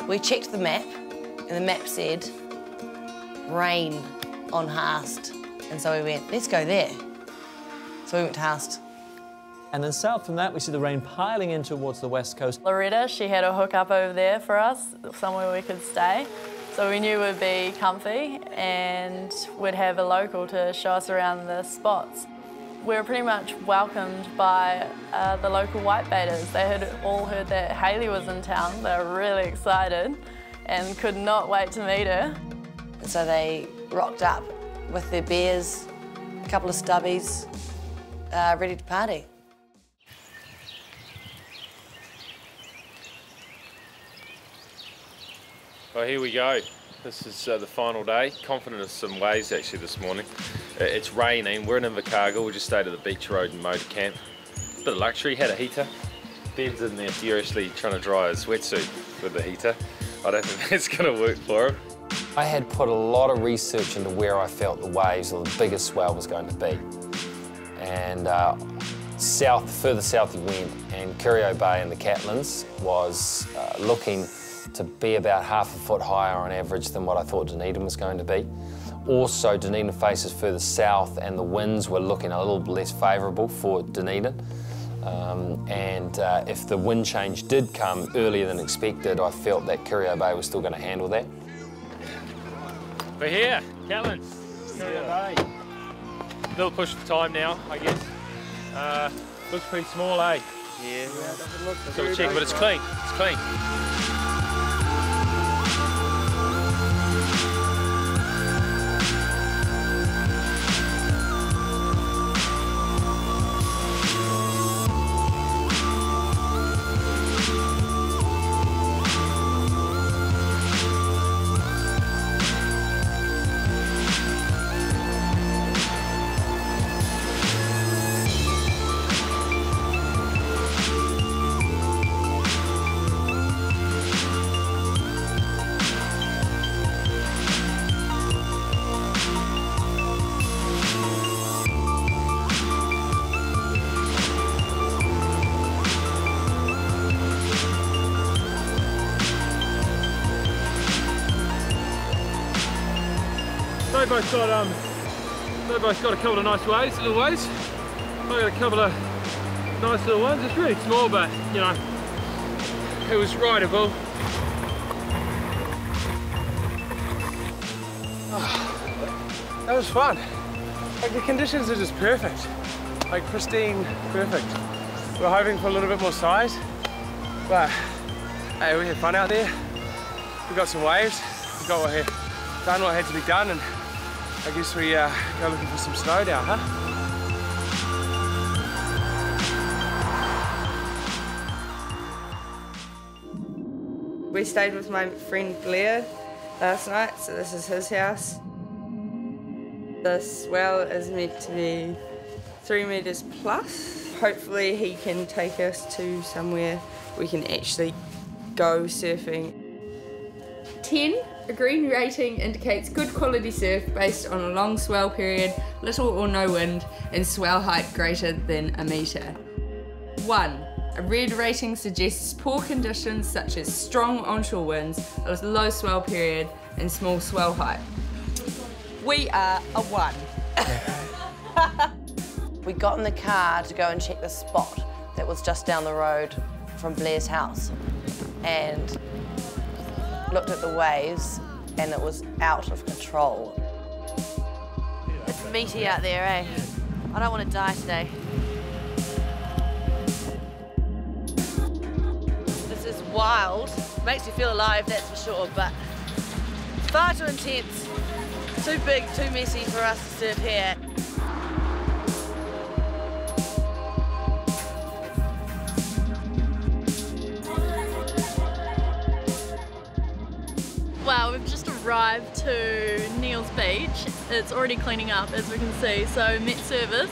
We checked the map, and the map said rain on Haast. And so we went, let's go there. So we went to Haast. And then south from that, we see the rain piling in towards the west coast. Loretta, she had a hook up over there for us, somewhere we could stay. So we knew we'd be comfy and we'd have a local to show us around the spots. We were pretty much welcomed by the local whitebaiters. They had all heard that Hayley was in town. They were really excited and could not wait to meet her. And so they rocked up with their beers, a couple of stubbies, ready to party. Well, here we go. This is the final day. Confident of some waves actually this morning. It's raining. We're in Invercargill. We just stayed at the beach road and motor camp. Bit of luxury. Had a heater. Ben's in there furiously trying to dry his wetsuit with the heater. I don't think that's going to work for him. I had put a lot of research into where I felt the waves or the biggest swell was going to be. And further south he went, and Curio Bay in the Catlins was looking to be about half a foot higher on average than what I thought Dunedin was going to be. Also, Dunedin faces further south and the winds were looking a little less favourable for Dunedin. If the wind change did come earlier than expected, I felt that Curio Bay was still going to handle that. We're here, Catlins, Curio Bay. Little push for time now, I guess. Looks pretty small, eh? Yeah. Doesn't look. So we'll check, but it's clean. It's clean. They both got a couple of nice waves, little waves. I got a couple of nice little ones. It's really small, but you know, it was rideable. Oh, that was fun. Like the conditions are just perfect, like pristine, perfect. We were hoping for a little bit more size, but hey, we had fun out there. We got some waves. We got done what had to be done, and I guess we go looking for some snow now, huh? We stayed with my friend Blair last night, so this is his house. This well is meant to be 3 metres plus. Hopefully he can take us to somewhere we can actually go surfing. 10. A green rating indicates good quality surf based on a long swell period, little or no wind, and swell height greater than 1 metre. 1. A red rating suggests poor conditions such as strong onshore winds, a low swell period, and small swell height. We are a 1. We got in the car to go and check the spot that was just down the road from Blair's house and looked at the waves, and it was out of control. It's meaty out there, eh? I don't want to die today. This is wild. Makes you feel alive, that's for sure, but far too intense. Too big, too messy for us to surf here. Wow, we've just arrived to Neil's Beach. It's already cleaning up, as we can see, so Met Service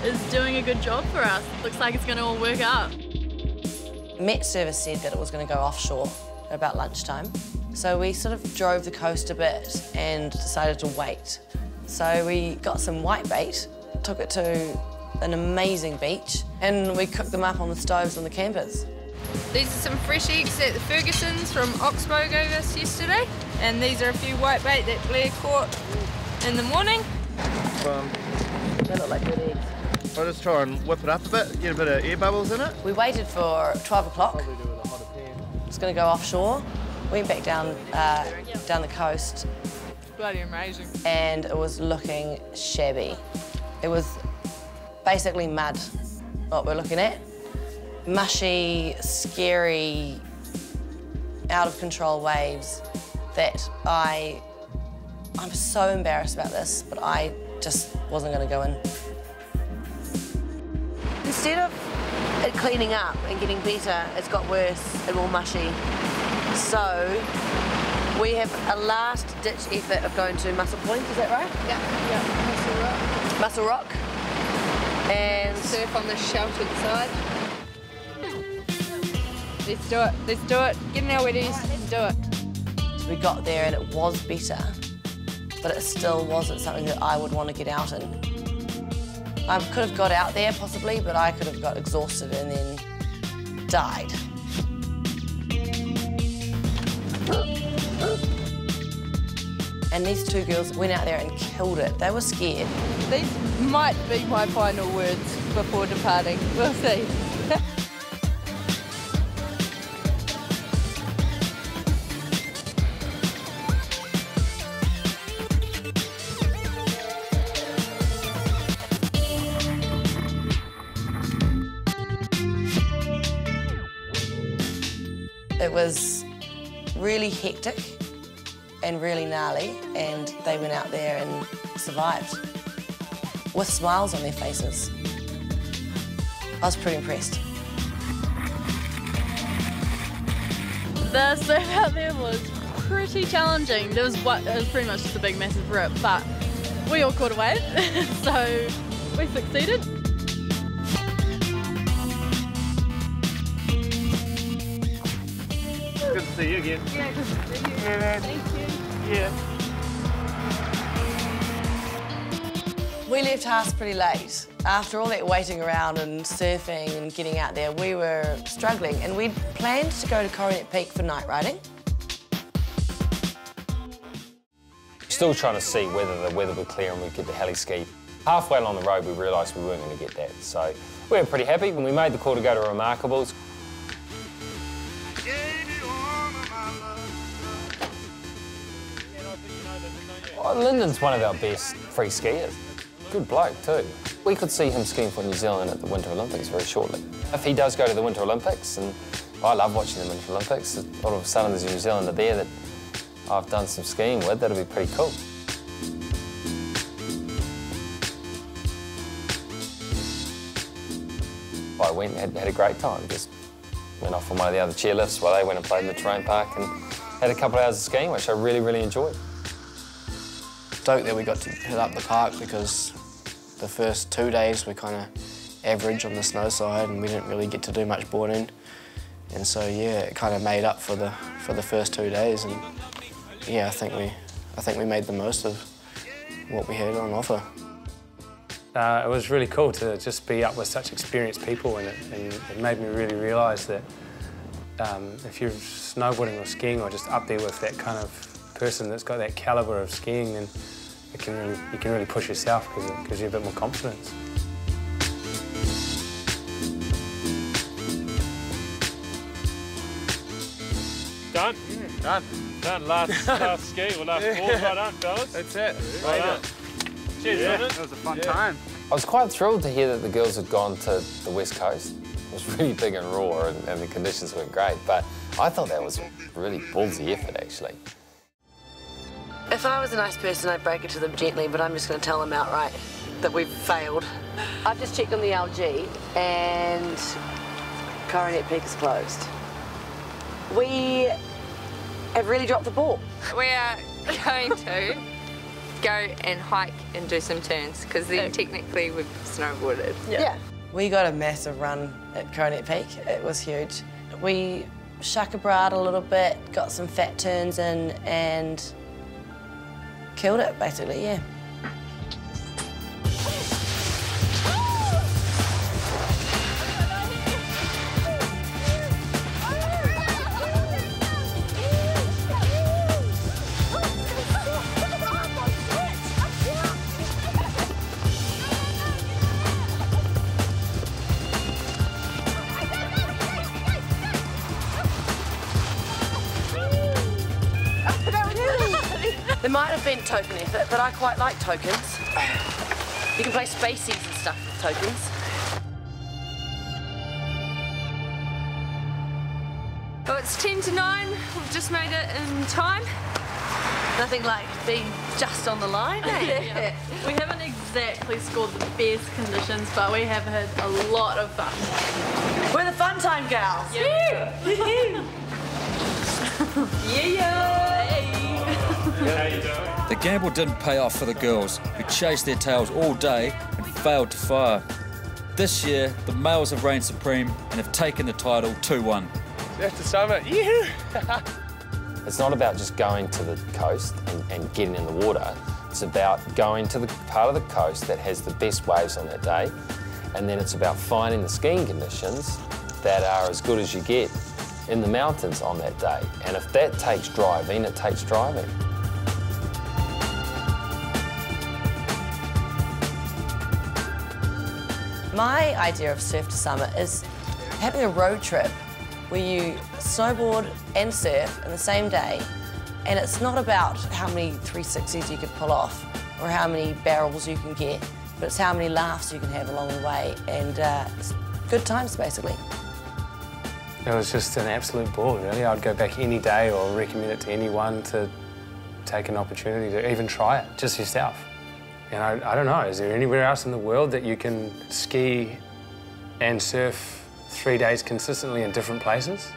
is doing a good job for us. Looks like it's going to all work out. Met Service said that it was going to go offshore at about lunchtime, so we sort of drove the coast a bit and decided to wait. So we got some whitebait, took it to an amazing beach, and we cooked them up on the stoves on the campers. These are some fresh eggs at the Fergusons from Oxbow gave us yesterday, and these are a few whitebait that Blair caught in the morning. They look like good eggs. I'll just try and whip it up a bit, get a bit of air bubbles in it. We waited for 12 o'clock. It's going to go offshore. Went back down the coast. Bloody amazing. And it was looking shabby. It was basically mud, what we're looking at. Mushy, scary, out of control waves that I'm so embarrassed about this, but I just wasn't going to go in. Instead of it cleaning up and getting better, it's got worse and more mushy. So we have a last-ditch effort of going to Muscle Point, is that right? Yeah, Muscle Rock. And surf on the sheltered side. Let's do it, let's do it. Get in our weddies, let's do it. We got there and it was better, but it still wasn't something that I would want to get out in. I could have got out there possibly, but I could have got exhausted and then died. And these two girls went out there and killed it. They were scared. These might be my final words before departing. We'll see. It was really hectic and really gnarly, and they went out there and survived with smiles on their faces. I was pretty impressed. The surf out there was pretty challenging. It was pretty much just a big, massive rip, but we all caught a wave, so we succeeded. Good to see you again. Yeah, good to see you. Yeah. Thank you. Yeah. We left Haas pretty late. After all that waiting around and surfing and getting out there, we were struggling, and we'd planned to go to Coronet Peak for night riding. Still trying to see whether the weather would clear and we'd get the heli ski. Halfway along the road, we realised we weren't going to get that, so we were pretty happy when we made the call to go to Remarkables. Oh, Lyndon's one of our best free skiers. Good bloke too. We could see him skiing for New Zealand at the Winter Olympics very shortly. If he does go to the Winter Olympics, and I love watching the Winter Olympics, all of a sudden there's a New Zealander there that I've done some skiing with, that'll be pretty cool. I went and had a great time. Just went off on one of the other chairlifts while they went and played in the terrain park and had a couple of hours of skiing, which I really, really enjoyed. Stoked that we got to hit up the park because the first 2 days we kind of average on the snow side and we didn't really get to do much boarding. And so yeah, it kind of made up for the first 2 days, and yeah, I think we made the most of what we had on offer. It was really cool to just be up with such experienced people, and it made me really realise that if you're snowboarding or skiing or just up there with that kind of person that's got that calibre of skiing, then you can really push yourself because it gives you a bit more confidence. Done? Done. Done. Last ski, or last board. Right on, fellas. That's it. Right on. Cheers, Lyndon. That was a fun time. I was quite thrilled to hear that the girls had gone to the West Coast. It was really big and raw and the conditions weren't great, but I thought that was a really ballsy effort, actually. If I was a nice person, I'd break it to them gently, but I'm just going to tell them outright that we've failed. I've just checked on the LG, and Coronet Peak is closed. We have really dropped the ball. We are going to go and hike and do some turns, because then technically we've snowboarded. Yeah. We got a massive run at Coronet Peak. It was huge. We shaka-bra'd a little bit, got some fat turns in, and killed it, basically, yeah. There might have been token effort, but I quite like tokens. You can play spacies and stuff with tokens. Oh, it's 10 to 9. We've just made it in time. Nothing like being just on the line, eh? Yeah. We haven't exactly scored the best conditions, but we have had a lot of fun. We're the fun time gals. Yeah. The gamble didn't pay off for the girls, who chased their tails all day and failed to fire. This year, the males have reigned supreme and have taken the title 2-1. Surf to Summit, yoo-hoo! It's not about just going to the coast and getting in the water. It's about going to the part of the coast that has the best waves on that day, and then it's about finding the skiing conditions that are as good as you get in the mountains on that day. And if that takes driving, it takes driving. My idea of Surf to Summit is having a road trip where you snowboard and surf in the same day, and it's not about how many 360s you could pull off or how many barrels you can get, but it's how many laughs you can have along the way, and it's good times, basically. It was just an absolute ball, really. I'd go back any day or recommend it to anyone to take an opportunity to even try it, just yourself. You know, I don't know, is there anywhere else in the world that you can ski and surf 3 days consistently in different places?